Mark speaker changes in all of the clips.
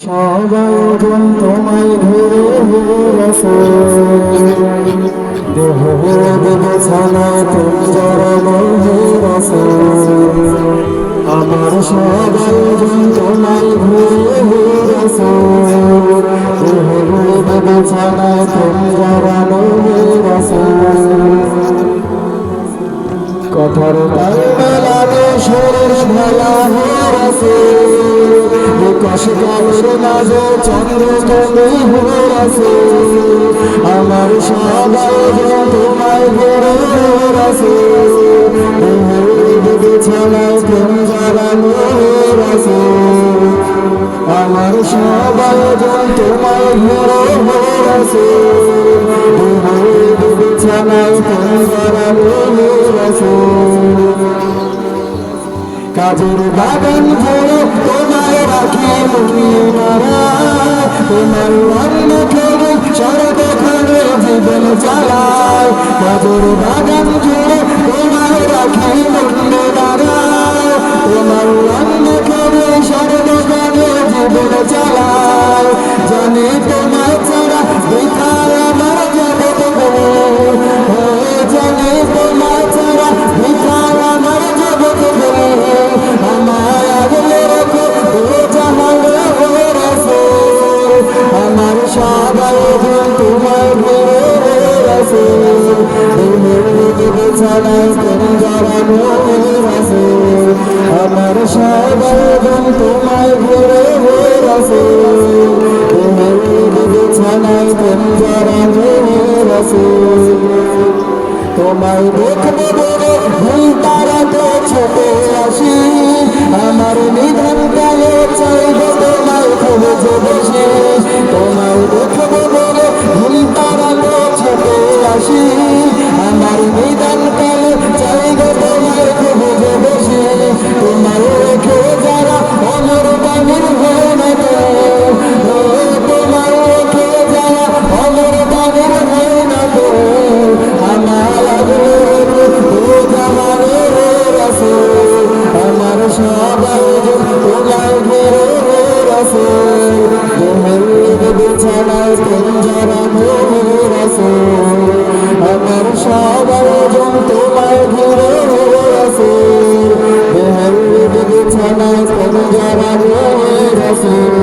Speaker 1: সবাই জন তোমায় ঘিরে রাসূল দেহ বিছানায় তুমি জড়ানো হে রাসূল আমার সবাই জন তোমায় ঘিরে রাসূল দেহ বিছানায় তুমি জড়ানো হে রাসূল কথার তাল মেলানো সুরের মেলা হে রাসূল বিকশ কালের মাঝে চন্দ্র তুমি হে রাসূল আমার সবাই জন তোমায় ঘিরে হে রাসূল বিছানায় তুমি জড়ানো হে রাসূল আমার সবাই জন তোমায় ঘিরে হে রাসূল বিছানায় তুমি জড়ানো হে রাসূল কাজের বাগান ভরে তোমায় রাখি মুমিনারা তোমার অন্ন খেয়ে সর্বক্ষণে জীবন চালায় কাজের বাগান ভরে তোমায় রাখি মুমিনারা তোমার অন্ন খেয়ে সর্বক্ষণে জীবন চালায় জানি তোমায় ছাড়া বিথায় আমার জগৎ গো জানি তোমায় ছাড়া বিথায় আমার জগৎ গো আমায় আগলে রেখো ও জাহানে হে রাসূল আমার সবাই জন তোমায় ঘিরে হে রাসূল বিছানায় তুমি জড়ানো হে রাসূল আমার সবাই জন তোমায় ঘিরে হে রাসূল বিছানায় তুমি জড়ানো হে রাসূল তোমায় দেখবো বলে ভুল তারাতে ছুটে আসি আমার নিধন কালে চাইবো তোমায় খুঁজে বসে তোমায় দেখবো বলে ভুল তারাতে ছুটে আসি আমার নিধন কালে চাইবো তোমায় খুঁজে বসে তোমায় রেখে যারা অমর বাণীর হয় না তোমায় রেখে যারা অমর বাণীর হয় না আমার আমার সবাই তোমায় ঘিরে হে রাসূল বিছানায় তুমি জড়ানো হে রাসূল আমার সবাই জন তোমায় ঘিরে হে রাসূল বিছানায় তুমি জড়ানো হে রাসূল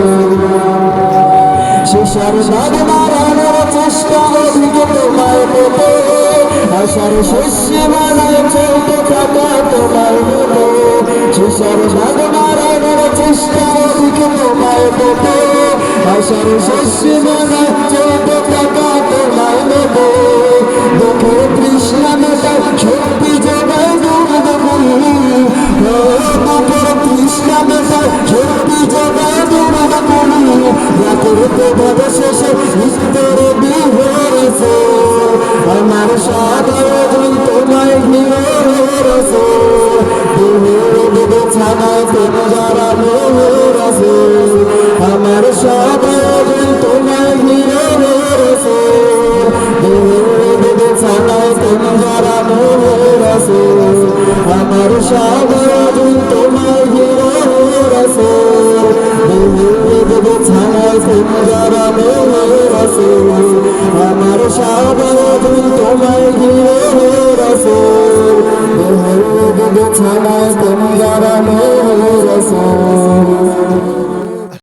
Speaker 1: শিশার দাগ মারানোর চেষ্টা অধিক তোমায় পেতে আশার শস্য মালায় চলতে থাকা তোমায় পেতে শিশার দাগ মারানোর চেষ্টা অধিক তোমায় পেতে আশার শস্য মালায় চলতে থাকা তোমায় পেতে দুঃখের তৃষ্ণা মেটায় শক্তি যোগায় দুর্গ গুলি দুঃখের তৃষ্ণা মেটায় শক্তি যোগায় দুর্গ গুলি রাতের প্রভাব শেষে ইস্তরে বিহরেছে আমার সবাই জন তোমায় ঘিরে হে রাসূল বিছানায় তুমি জড়ানো হে রাসূল আমার সবাই জন তোমায় ঘিরে হে রাসূল বিছানায় তুমি জড়ানো হে রাসূল আমার সবাই জন তোমায় ঘিরে হে রাসূল বিছানায় তুমি জড়ানো হে রাসূল আমার সবাই জন তোমায় ঘিরে হে রাসূল বিছানায় তুমি জড়ানো হে রাসূল।